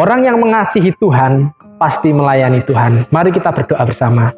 Orang yang mengasihi Tuhan pasti melayani Tuhan. Mari kita berdoa bersama.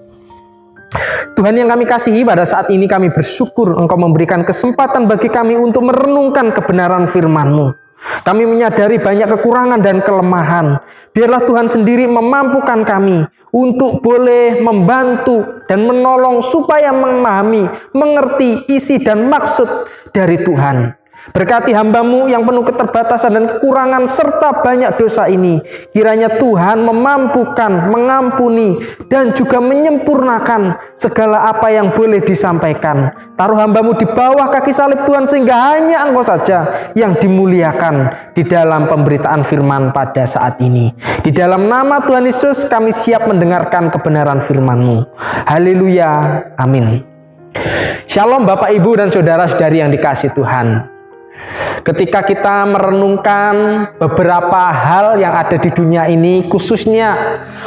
Tuhan yang kami kasihi, pada saat ini kami bersyukur Engkau memberikan kesempatan bagi kami untuk merenungkan kebenaran firman-Mu. Kami menyadari banyak kekurangan dan kelemahan. Biarlah Tuhan sendiri memampukan kami untuk boleh membantu dan menolong supaya memahami, mengerti isi dan maksud dari Tuhan. Berkati hamba-Mu yang penuh keterbatasan dan kekurangan serta banyak dosa ini. Kiranya Tuhan memampukan, mengampuni, dan juga menyempurnakan segala apa yang boleh disampaikan. Taruh hamba-Mu di bawah kaki salib Tuhan, sehingga hanya Engkau saja yang dimuliakan di dalam pemberitaan firman pada saat ini. Di dalam nama Tuhan Yesus kami siap mendengarkan kebenaran firman-Mu. Haleluya, amin. Shalom Bapak, Ibu, dan saudara-saudari yang dikasihi Tuhan. Ketika kita merenungkan beberapa hal yang ada di dunia ini, khususnya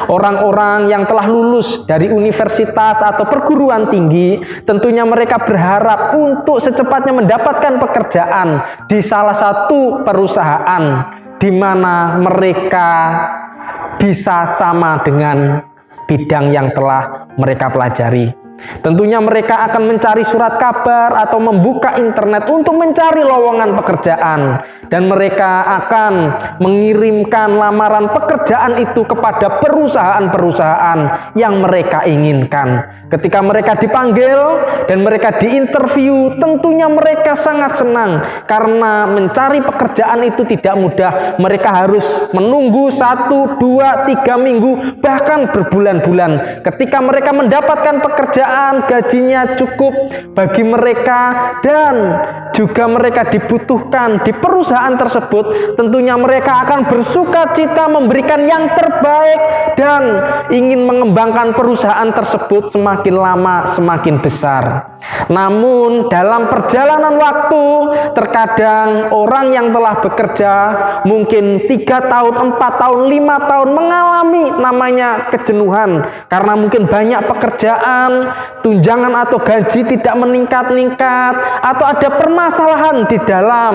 orang-orang yang telah lulus dari universitas atau perguruan tinggi, tentunya mereka berharap untuk secepatnya mendapatkan pekerjaan di salah satu perusahaan di mana mereka bisa sama dengan bidang yang telah mereka pelajari. Tentunya mereka akan mencari surat kabar atau membuka internet untuk mencari lowongan pekerjaan, dan mereka akan mengirimkan lamaran pekerjaan itu kepada perusahaan-perusahaan yang mereka inginkan. Ketika mereka dipanggil dan mereka diinterview, tentunya mereka sangat senang karena mencari pekerjaan itu tidak mudah. Mereka harus menunggu 1, 2, 3 minggu, bahkan berbulan-bulan. Ketika mereka mendapatkan pekerjaan, gajinya cukup bagi mereka dan juga mereka dibutuhkan di perusahaan tersebut, tentunya mereka akan bersuka cita memberikan yang terbaik dan ingin mengembangkan perusahaan tersebut semakin lama semakin besar. Namun dalam perjalanan waktu, terkadang orang yang telah bekerja mungkin 3 tahun, 4 tahun, 5 tahun mengalami namanya kejenuhan karena mungkin banyak pekerjaan, tunjangan atau gaji tidak meningkat-ningkat, atau ada permasalahan di dalam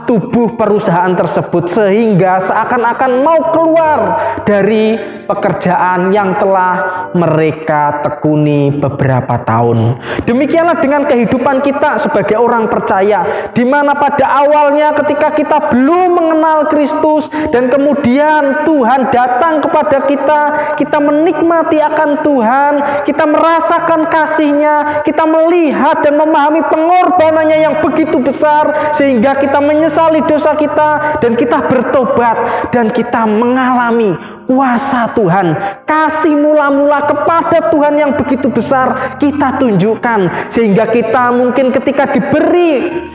tubuh perusahaan tersebut sehingga seakan-akan mau keluar dari pekerjaan yang telah mereka tekuni beberapa tahun. Demikianlah dengan kehidupan kita sebagai orang percaya, di mana pada awalnya ketika kita belum mengenal Kristus dan kemudian Tuhan datang kepada kita, kita menikmati akan Tuhan, kita merasakan kasih-Nya, kita melihat dan memahami pengorbanannya yang begitu besar sehingga kita menyesali dosa kita dan kita bertobat dan kita mengalami kuasa Tuhan, kasih mula-mula kepada Tuhan yang begitu besar kita tunjukkan, sehingga kita mungkin ketika diberi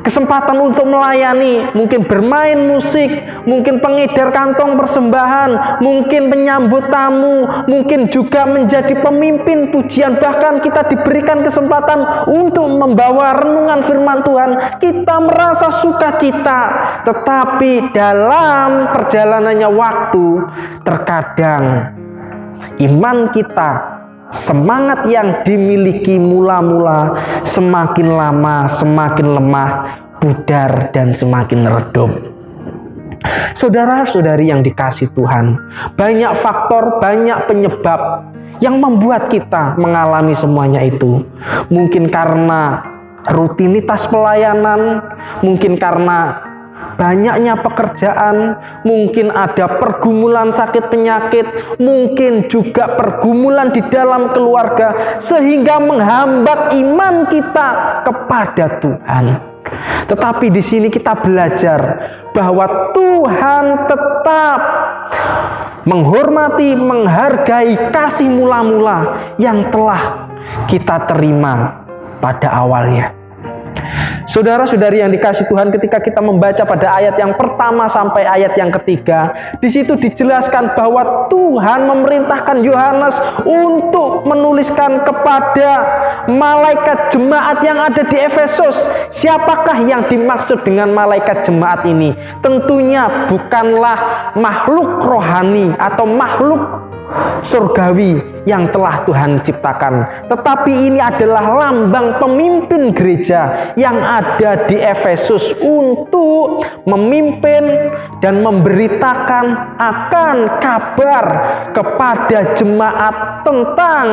kesempatan untuk melayani, mungkin bermain musik, mungkin pengedar kantong persembahan, mungkin menyambut tamu, mungkin juga menjadi pemimpin pujian, bahkan kita diberikan kesempatan untuk membawa renungan firman Tuhan, kita merasa sukacita. Tetapi dalam perjalanannya waktu, terkadang iman kita, semangat yang dimiliki mula-mula semakin lama semakin lemah, pudar, dan semakin redup. Saudara-saudari yang dikasihi Tuhan, banyak faktor, banyak penyebab yang membuat kita mengalami semuanya itu. Mungkin karena rutinitas pelayanan, mungkin karena banyaknya pekerjaan, mungkin ada pergumulan sakit penyakit, mungkin juga pergumulan di dalam keluarga sehingga menghambat iman kita kepada Tuhan. Tetapi di sini kita belajar bahwa Tuhan tetap menghormati, menghargai kasih mula-mula yang telah kita terima pada awalnya. Saudara-saudari yang dikasihi Tuhan, ketika kita membaca pada ayat yang pertama sampai ayat yang ketiga, di situ dijelaskan bahwa Tuhan memerintahkan Yohanes untuk menuliskan kepada malaikat jemaat yang ada di Efesus. Siapakah yang dimaksud dengan malaikat jemaat ini? Tentunya bukanlah makhluk rohani atau makhluk surgawi yang telah Tuhan ciptakan. Tetapi ini adalah lambang pemimpin gereja yang ada di Efesus untuk memimpin dan memberitakan akan kabar kepada jemaat tentang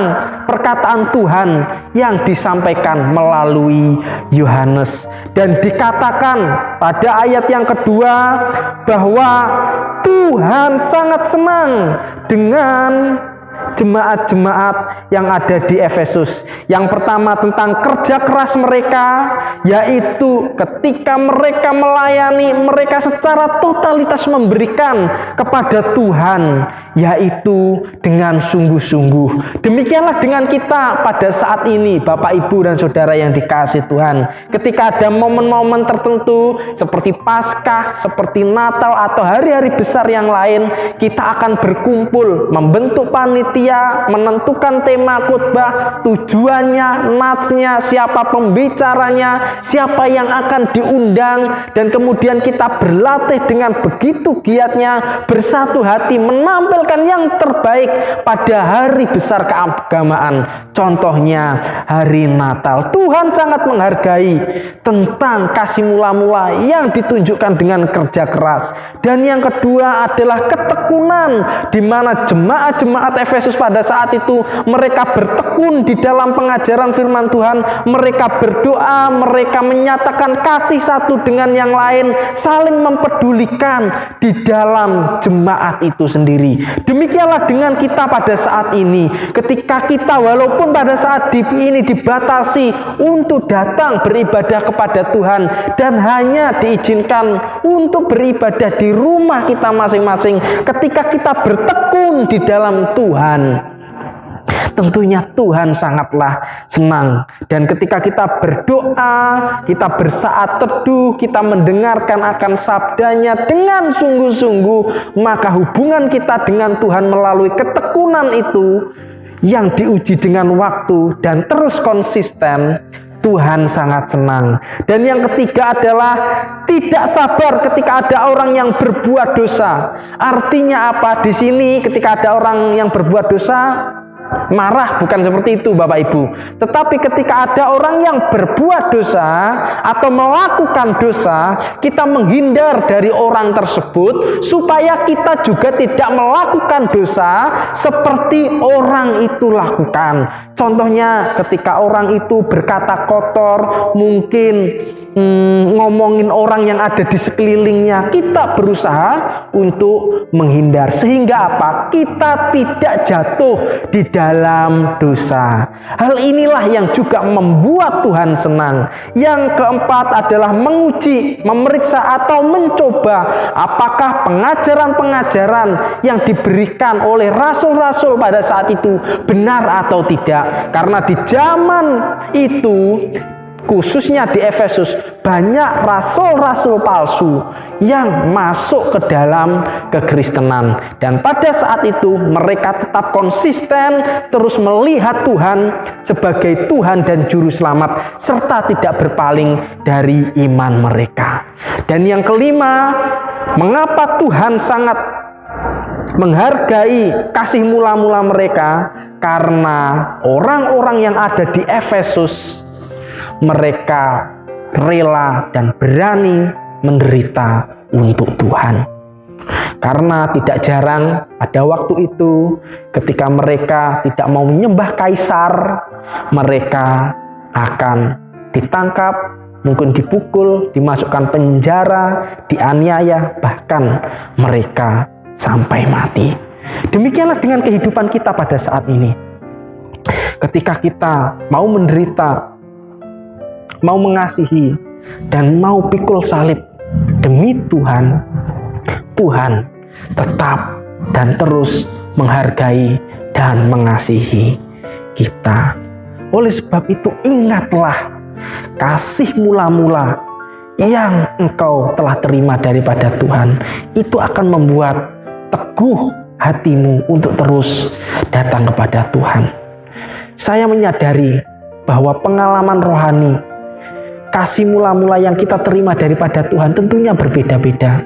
perkataan Tuhan yang disampaikan melalui Yohanes. Dan dikatakan pada ayat yang kedua bahwa Tuhan sangat senang dengan jemaat-jemaat yang ada di Efesus. Yang pertama tentang kerja keras mereka, yaitu ketika mereka melayani, mereka secara totalitas memberikan kepada Tuhan, yaitu dengan sungguh-sungguh. Demikianlah dengan kita pada saat ini, Bapak, Ibu, dan Saudara yang dikasihi Tuhan. Ketika ada momen-momen tertentu seperti Paskah, seperti Natal, atau hari-hari besar yang lain, kita akan berkumpul, membentuk panitia, menentukan tema khotbah, tujuannya, natsnya, siapa pembicaranya, siapa yang akan diundang, dan kemudian kita berlatih dengan begitu giatnya, bersatu hati menampilkan yang terbaik pada hari besar keagamaan. Contohnya hari Natal. Tuhan sangat menghargai tentang kasih mula-mula yang ditunjukkan dengan kerja keras. Dan yang kedua adalah ketekunan, di mana jemaat-jemaat Efesus pada saat itu mereka bertekun di dalam pengajaran firman Tuhan, mereka berdoa, mereka menyatakan kasih satu dengan yang lain, saling mempedulikan di dalam jemaat itu sendiri. Demikianlah dengan kita pada saat ini, ketika kita walaupun pada saat ini dibatasi untuk datang beribadah kepada Tuhan dan hanya diizinkan untuk beribadah di rumah kita masing-masing, ketika kita bertekun di dalam Tuhan, tentunya Tuhan sangatlah senang. Dan ketika kita berdoa, kita bersaat teduh, kita mendengarkan akan sabdanya dengan sungguh-sungguh, maka hubungan kita dengan Tuhan melalui ketekunan itu yang diuji dengan waktu dan terus konsisten, Tuhan sangat senang. Dan yang ketiga adalah tidak sabar ketika ada orang yang berbuat dosa. Artinya apa? Di sini ketika ada orang yang berbuat dosa, marah bukan seperti itu Bapak Ibu. Tetapi ketika ada orang yang berbuat dosa atau melakukan dosa, kita menghindar dari orang tersebut supaya kita juga tidak melakukan dosa seperti orang itu lakukan. Contohnya ketika orang itu berkata kotor, mungkin ngomongin orang yang ada di sekelilingnya, kita berusaha untuk menghindar. Sehingga apa? Kita tidak jatuh di dalam dosa. Hal inilah yang juga membuat Tuhan senang. Yang keempat adalah menguji, memeriksa atau mencoba apakah pengajaran-pengajaran yang diberikan oleh rasul-rasul pada saat itu benar atau tidak. Karena di zaman itu, khususnya di Efesus, banyak rasul-rasul palsu yang masuk ke dalam kekristenan. Dan pada saat itu mereka tetap konsisten terus melihat Tuhan sebagai Tuhan dan Juru Selamat, serta tidak berpaling dari iman mereka. Dan yang kelima, mengapa Tuhan sangat menghargai kasih mula-mula mereka? Karena orang-orang yang ada di Efesus, mereka rela dan berani menderita untuk Tuhan. Karena tidak jarang pada waktu itu ketika mereka tidak mau menyembah kaisar, mereka akan ditangkap, mungkin dipukul, dimasukkan penjara, dianiaya, bahkan mereka sampai mati. Demikianlah dengan kehidupan kita pada saat ini. Ketika kita mau menderita, mau mengasihi, dan mau pikul salib demi Tuhan, Tuhan tetap dan terus menghargai dan mengasihi kita. Oleh sebab itu, ingatlah kasih mula-mula yang engkau telah terima daripada Tuhan. Itu akan membuat teguh hatimu untuk terus datang kepada Tuhan. Saya menyadari bahwa pengalaman rohani, kasih mula-mula yang kita terima daripada Tuhan tentunya berbeda-beda.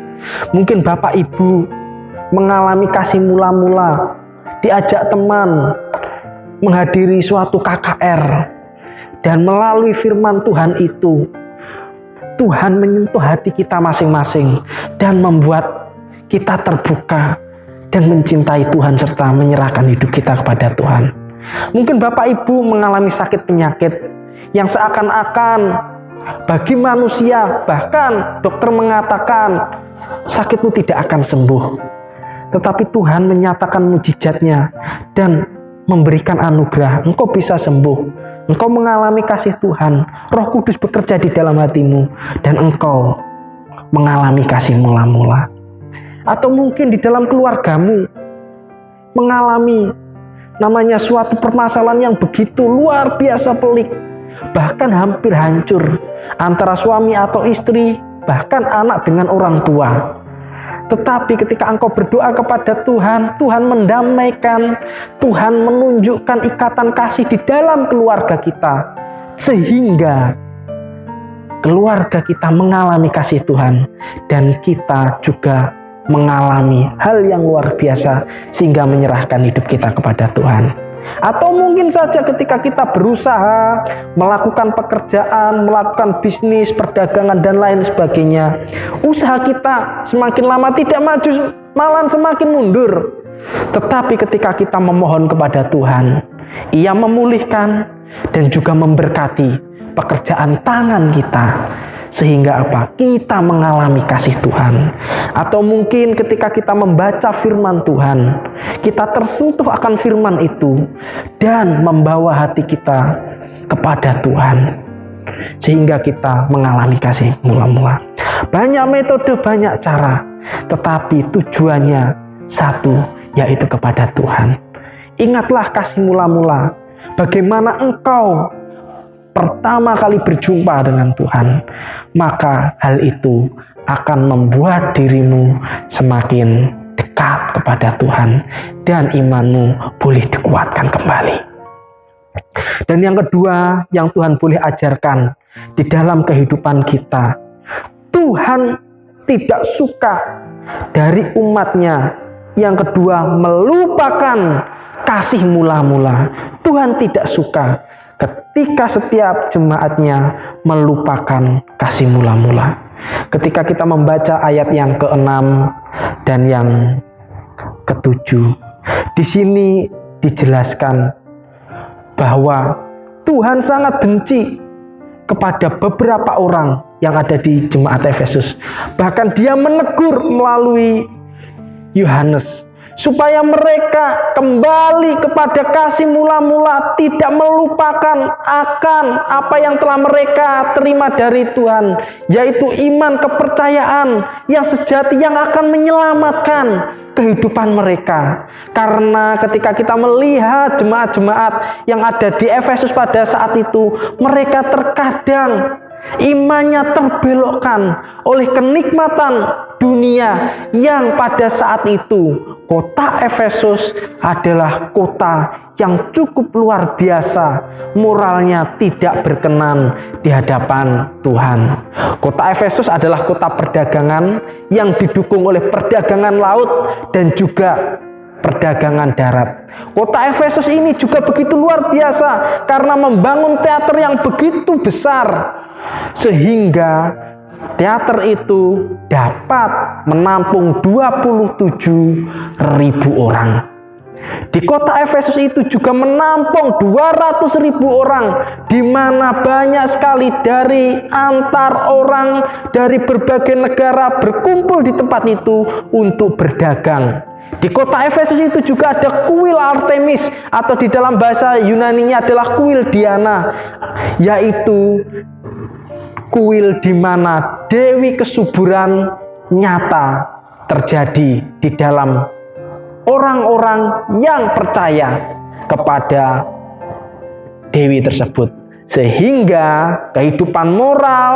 Mungkin Bapak Ibu mengalami kasih mula-mula diajak teman menghadiri suatu KKR, dan melalui firman Tuhan itu Tuhan menyentuh hati kita masing-masing dan membuat kita terbuka dan mencintai Tuhan serta menyerahkan hidup kita kepada Tuhan. Mungkin Bapak Ibu mengalami sakit penyakit yang seakan-akan bagi manusia, bahkan dokter mengatakan sakitmu tidak akan sembuh. Tetapi Tuhan menyatakan mujizatnya dan memberikan anugerah, engkau bisa sembuh, engkau mengalami kasih Tuhan, Roh Kudus bekerja di dalam hatimu, dan engkau mengalami kasih mula-mula. Atau mungkin di dalam keluargamu mengalami namanya suatu permasalahan yang begitu luar biasa pelik, bahkan hampir hancur antara suami atau istri, bahkan anak dengan orang tua. Tetapi ketika engkau berdoa kepada Tuhan, Tuhan mendamaikan, Tuhan menunjukkan ikatan kasih di dalam keluarga kita, sehingga keluarga kita mengalami kasih Tuhan, dan kita juga mengalami hal yang luar biasa sehingga menyerahkan hidup kita kepada Tuhan. Atau mungkin saja ketika kita berusaha melakukan pekerjaan, melakukan bisnis, perdagangan dan lain sebagainya, usaha kita semakin lama tidak maju, malah semakin mundur. Tetapi ketika kita memohon kepada Tuhan, Ia memulihkan dan juga memberkati pekerjaan tangan kita, sehingga apa? Kita mengalami kasih Tuhan. Atau mungkin ketika kita membaca firman Tuhan, kita tersentuh akan firman itu dan membawa hati kita kepada Tuhan, sehingga kita mengalami kasih mula-mula. Banyak metode, banyak cara, tetapi tujuannya satu, yaitu kepada Tuhan. Ingatlah kasih mula-mula, bagaimana engkau pertama kali berjumpa dengan Tuhan, maka hal itu akan membuat dirimu semakin dekat kepada Tuhan dan imanmu boleh dikuatkan kembali. Dan yang kedua yang Tuhan boleh ajarkan di dalam kehidupan kita, Tuhan tidak suka dari umatnya yang kedua melupakan kasih mula-mula. Tuhan tidak suka ketika setiap jemaatnya melupakan kasih mula-mula. Ketika kita membaca ayat yang ke-6 dan yang ke-7, di sini dijelaskan bahwa Tuhan sangat benci kepada beberapa orang yang ada di jemaat Efesus. Bahkan Dia menegur melalui Yohanes supaya mereka kembali kepada kasih mula-mula, tidak melupakan akan apa yang telah mereka terima dari Tuhan, yaitu iman kepercayaan yang sejati yang akan menyelamatkan kehidupan mereka. Karena ketika kita melihat jemaat-jemaat yang ada di Efesus pada saat itu, mereka terkadang imannya terbelokkan oleh kenikmatan dunia yang pada saat itu kota Efesus adalah kota yang cukup luar biasa, moralnya tidak berkenan di hadapan Tuhan. Kota Efesus adalah kota perdagangan yang didukung oleh perdagangan laut dan juga perdagangan darat. Kota Efesus ini juga begitu luar biasa karena membangun teater yang begitu besar, sehingga teater itu dapat menampung 27.000 orang. Di kota Efesus itu juga menampung 200.000 orang, di mana banyak sekali dari antar orang dari berbagai negara berkumpul di tempat itu untuk berdagang. Di kota Efesus itu juga ada kuil Artemis, atau di dalam bahasa Yunani-nya adalah kuil Diana, yaitu kuil di mana dewi kesuburan nyata terjadi di dalam orang-orang yang percaya kepada dewi tersebut, sehingga kehidupan moral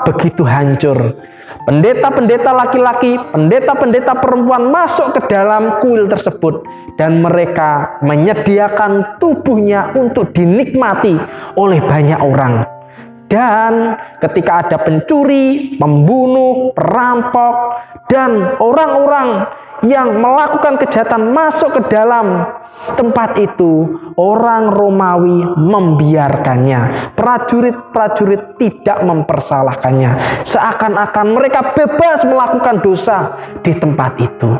begitu hancur. Pendeta-pendeta laki-laki, pendeta-pendeta perempuan masuk ke dalam kuil tersebut dan mereka menyediakan tubuhnya untuk dinikmati oleh banyak orang. Dan ketika ada pencuri, pembunuh, perampok, dan orang-orang yang melakukan kejahatan masuk ke dalam tempat itu orang Romawi membiarkannya. Prajurit-prajurit tidak mempersalahkannya. Seakan-akan mereka bebas melakukan dosa di tempat itu.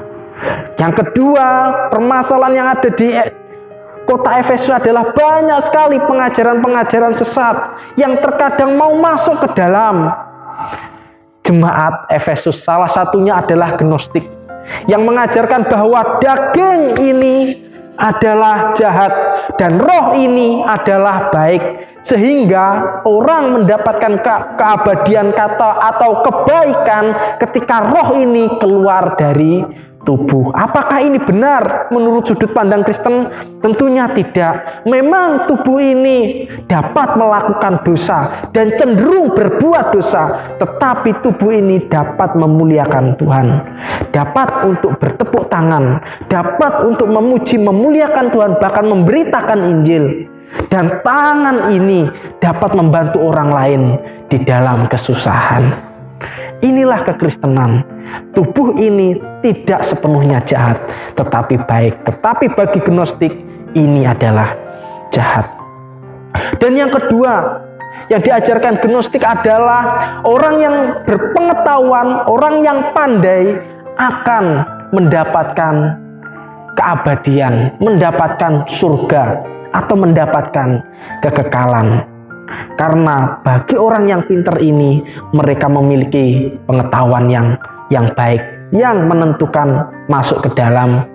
Yang kedua, permasalahan yang ada di kota Efesus adalah banyak sekali pengajaran-pengajaran sesat yang terkadang mau masuk ke dalam jemaat Efesus. Salah satunya adalah Gnostik yang mengajarkan bahwa daging ini adalah jahat dan roh ini adalah baik, sehingga orang mendapatkan keabadian kata atau kebaikan ketika roh ini keluar dari tubuh. Apakah ini benar menurut sudut pandang Kristen? Tentunya tidak. Memang tubuh ini dapat melakukan dosa dan cenderung berbuat dosa, tetapi tubuh ini dapat memuliakan Tuhan, dapat untuk bertepuk tangan, dapat untuk memuji memuliakan Tuhan, bahkan memberitakan Injil. Dan tangan ini dapat membantu orang lain di dalam kesusahan. Inilah kekristenan. Tubuh ini tidak sepenuhnya jahat, tetapi baik. Tetapi bagi Gnostik, ini adalah jahat. Dan yang kedua, yang diajarkan Gnostik adalah orang yang berpengetahuan, orang yang pandai akan mendapatkan keabadian, mendapatkan surga, atau mendapatkan kekekalan. Karena bagi orang yang pintar ini, mereka memiliki pengetahuan yang baik, yang menentukan masuk ke dalam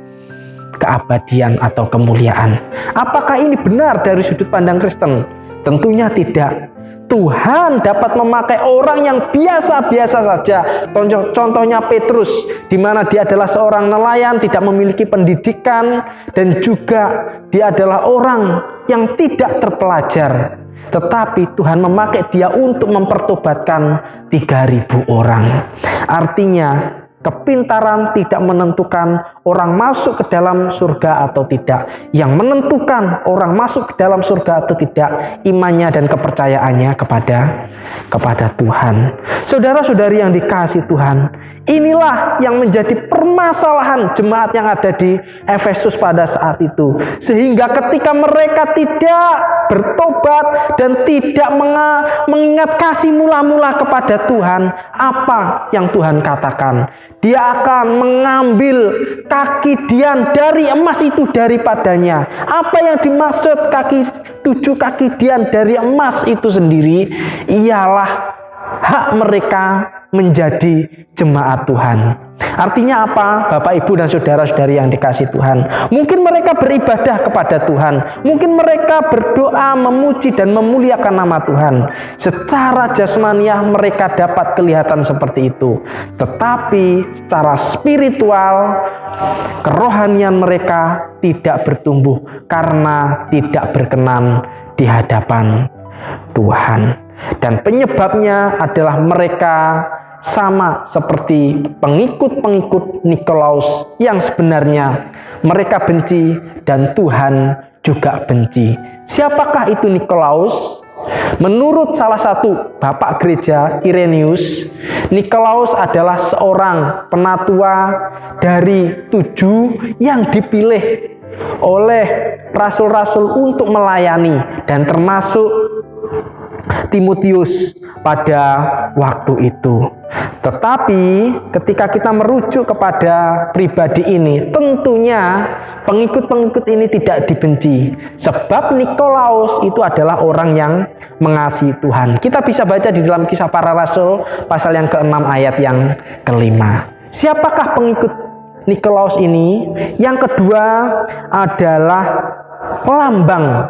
keabadian atau kemuliaan. Apakah ini benar dari sudut pandang Kristen? Tentunya tidak. Tuhan dapat memakai orang yang biasa-biasa saja. Contohnya Petrus, di mana dia adalah seorang nelayan, tidak memiliki pendidikan, dan juga dia adalah orang yang tidak terpelajar. Tetapi Tuhan memakai dia untuk mempertobatkan 3.000 orang. Artinya, kepintaran tidak menentukan orang masuk ke dalam surga atau tidak. Yang menentukan orang masuk ke dalam surga atau tidak, imannya dan kepercayaannya kepada Tuhan. Saudara-saudari yang dikasihi Tuhan, inilah yang menjadi permasalahan jemaat yang ada di Efesus pada saat itu. Sehingga ketika mereka tidak bertobat dan tidak mengingat kasih mula-mula kepada Tuhan, apa yang Tuhan katakan? Dia akan mengambil kaki Dian dari emas itu daripadanya. Apa yang dimaksud 7 kaki Dian dari emas itu sendiri? Ialah hak mereka menjadi jemaat Tuhan. Artinya apa? Bapak, Ibu, dan saudara-saudari yang dikasihi Tuhan. Mungkin mereka beribadah kepada Tuhan. Mungkin mereka berdoa, memuji, dan memuliakan nama Tuhan. Secara jasmaniah mereka dapat kelihatan seperti itu. Tetapi secara spiritual, kerohanian mereka tidak bertumbuh karena tidak berkenan di hadapan Tuhan. Dan penyebabnya adalah mereka sama seperti pengikut-pengikut Nikolaus yang sebenarnya mereka benci dan Tuhan juga benci. Siapakah itu Nikolaus? Menurut salah satu bapak gereja, Irenaeus, Nikolaus adalah seorang penatua dari 7 yang dipilih oleh rasul-rasul untuk melayani, dan termasuk Timotius pada waktu itu. Tetapi ketika kita merujuk kepada pribadi ini, tentunya pengikut-pengikut ini tidak dibenci. Sebab Nikolaus itu adalah orang yang mengasihi Tuhan. Kita bisa baca di dalam Kisah Para Rasul pasal yang ke-6 ayat yang ke-5. Siapakah pengikut Nikolaus ini? Yang kedua adalah lambang,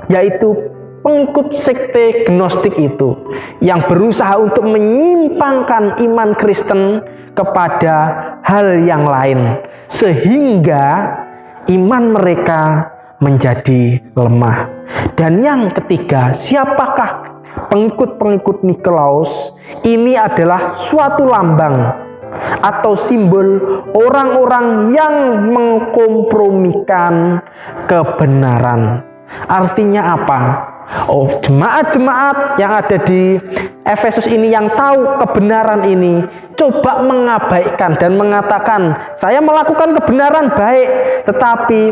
yaitu pengikut sekte Gnostik itu yang berusaha untuk menyimpangkan iman Kristen kepada hal yang lain, sehingga iman mereka menjadi lemah. Dan yang ketiga, siapakah pengikut-pengikut Nikolaus? Ini adalah suatu lambang atau simbol orang-orang yang mengkompromikan kebenaran. Artinya apa? Oh, jemaat-jemaat yang ada di Efesus ini yang tahu kebenaran ini coba mengabaikan dan mengatakan, saya melakukan kebenaran baik, tetapi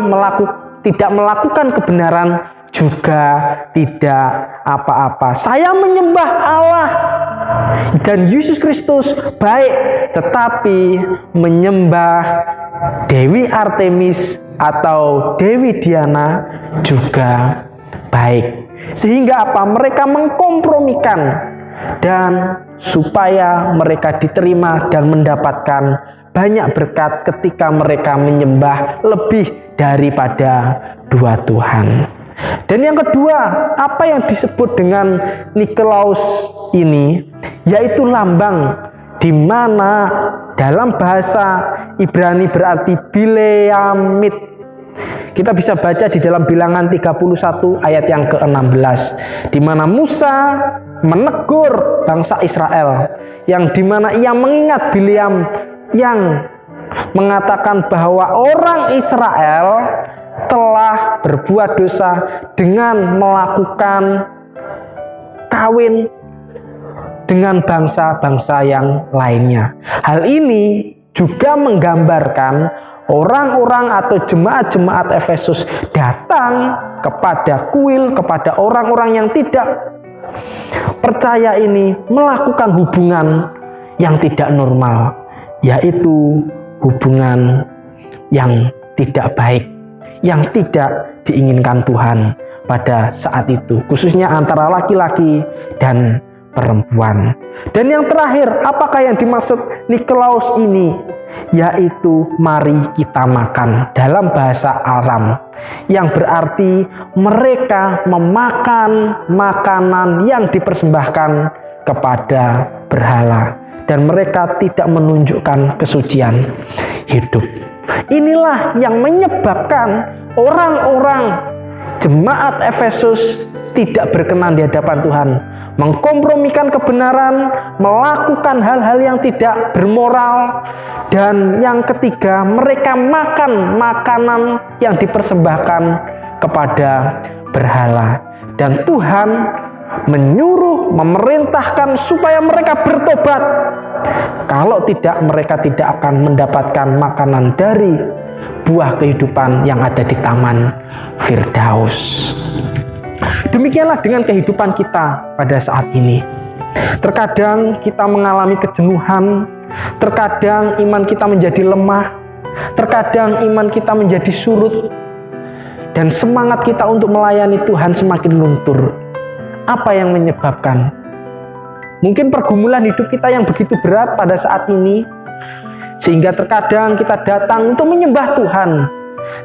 tidak melakukan kebenaran juga tidak apa-apa. Saya menyembah Allah dan Yesus Kristus baik, tetapi menyembah Dewi Artemis atau Dewi Diana juga baik. Sehingga apa? Mereka mengkompromikan, dan supaya mereka diterima dan mendapatkan banyak berkat ketika mereka menyembah lebih daripada dua Tuhan. Dan yang kedua, apa yang disebut dengan Nikolaus ini, yaitu lambang, di mana dalam bahasa Ibrani berarti Bileamit. Kita bisa baca di dalam Bilangan 31 ayat yang ke-16, di mana Musa menegur bangsa Israel, yang di mana ia mengingat Bileam yang mengatakan bahwa orang Israel telah berbuat dosa dengan melakukan kawin dengan bangsa-bangsa yang lainnya. Hal ini juga menggambarkan orang-orang atau jemaat-jemaat Efesus datang kepada kuil, kepada orang-orang yang tidak percaya ini, melakukan hubungan yang tidak normal, yaitu hubungan yang tidak baik, yang tidak diinginkan Tuhan pada saat itu, khususnya antara laki-laki dan perempuan. Dan yang terakhir, apakah yang dimaksud Nikolaus ini? Yaitu mari kita makan, dalam bahasa Aram, yang berarti mereka memakan makanan yang dipersembahkan kepada berhala, dan mereka tidak menunjukkan kesucian hidup. Inilah yang menyebabkan orang-orang jemaat Efesus tidak berkenan di hadapan Tuhan, mengkompromikan kebenaran, melakukan hal-hal yang tidak bermoral, dan yang ketiga, mereka makan makanan yang dipersembahkan kepada berhala. Dan Tuhan menyuruh, memerintahkan supaya mereka bertobat. Kalau tidak, mereka tidak akan mendapatkan makanan dari buah kehidupan yang ada di Taman Firdaus. Demikianlah dengan kehidupan kita pada saat ini. Terkadang kita mengalami kejenuhan, terkadang iman kita menjadi lemah, terkadang iman kita menjadi surut, dan semangat kita untuk melayani Tuhan semakin luntur. Apa yang menyebabkan? Mungkin pergumulan hidup kita yang begitu berat pada saat ini, sehingga terkadang kita datang untuk menyembah Tuhan,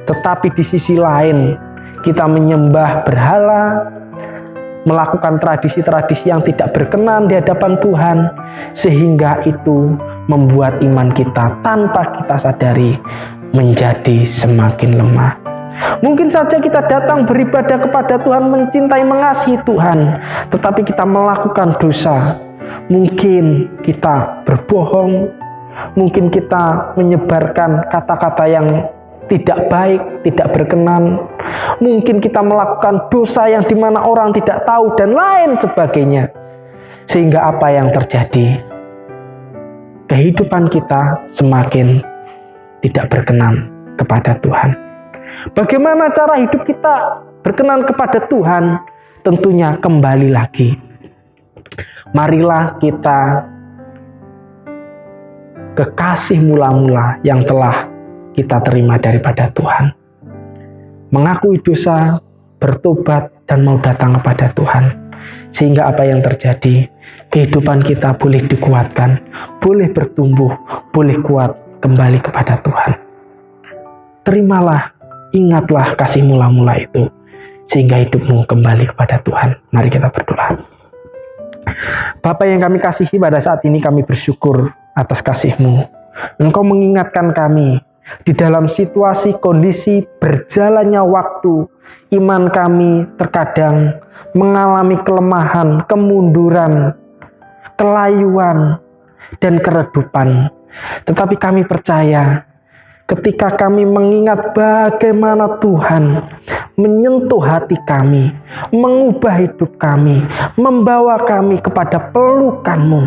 tetapi di sisi lain kita menyembah berhala, melakukan tradisi-tradisi yang tidak berkenan di hadapan Tuhan, sehingga itu membuat iman kita tanpa kita sadari menjadi semakin lemah. Mungkin saja kita datang beribadah kepada Tuhan, mencintai, mengasihi Tuhan, tetapi kita melakukan dosa. Mungkin kita berbohong, mungkin kita menyebarkan kata-kata yang tidak baik, tidak berkenan. Mungkin kita melakukan dosa yang dimana orang tidak tahu dan lain sebagainya. Sehingga apa yang terjadi? Kehidupan kita semakin tidak berkenan kepada Tuhan. Bagaimana cara hidup kita berkenan kepada Tuhan? Tentunya kembali lagi. Marilah kita kekasih mula-mula yang telah kita terima daripada Tuhan. Mengakui dosa, bertobat, dan mau datang kepada Tuhan. Sehingga apa yang terjadi? Kehidupan kita boleh dikuatkan, boleh bertumbuh, boleh kuat kembali kepada Tuhan. Terimalah, ingatlah kasih mula-mula itu, sehingga hidupmu kembali kepada Tuhan. Mari kita berdoa. Bapa yang kami kasihi, pada saat ini kami bersyukur atas kasih-Mu. Engkau mengingatkan kami di dalam situasi kondisi berjalannya waktu, iman kami terkadang mengalami kelemahan, kemunduran, kelayuan, dan keredupan. Tetapi kami percaya ketika kami mengingat bagaimana Tuhan menyentuh hati kami, mengubah hidup kami, membawa kami kepada pelukan-Mu.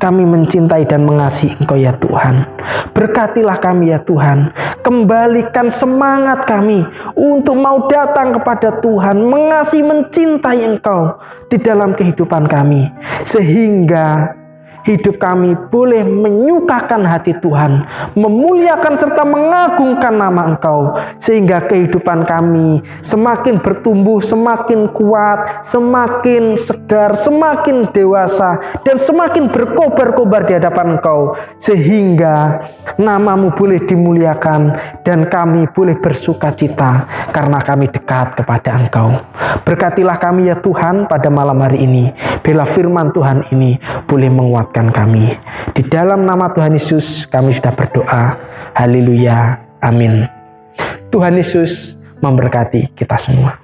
Kami mencintai dan mengasihi Engkau ya Tuhan. Berkatilah kami ya Tuhan. Kembalikan semangat kami untuk mau datang kepada Tuhan, mengasihi, mencintai Engkau di dalam kehidupan kami. Sehingga hidup kami boleh menyukakan hati Tuhan, memuliakan serta mengagungkan nama Engkau, sehingga kehidupan kami semakin bertumbuh, semakin kuat, semakin segar, semakin dewasa, dan semakin berkobar-kobar di hadapan Engkau, sehingga nama-Mu boleh dimuliakan dan kami boleh bersuka cita karena kami dekat kepada Engkau. Berkatilah kami ya Tuhan pada malam hari ini. Bila firman Tuhan ini boleh menguatkan kami. Di dalam nama Tuhan Yesus kami sudah berdoa. Haleluya. Amin. Tuhan Yesus memberkati kita semua.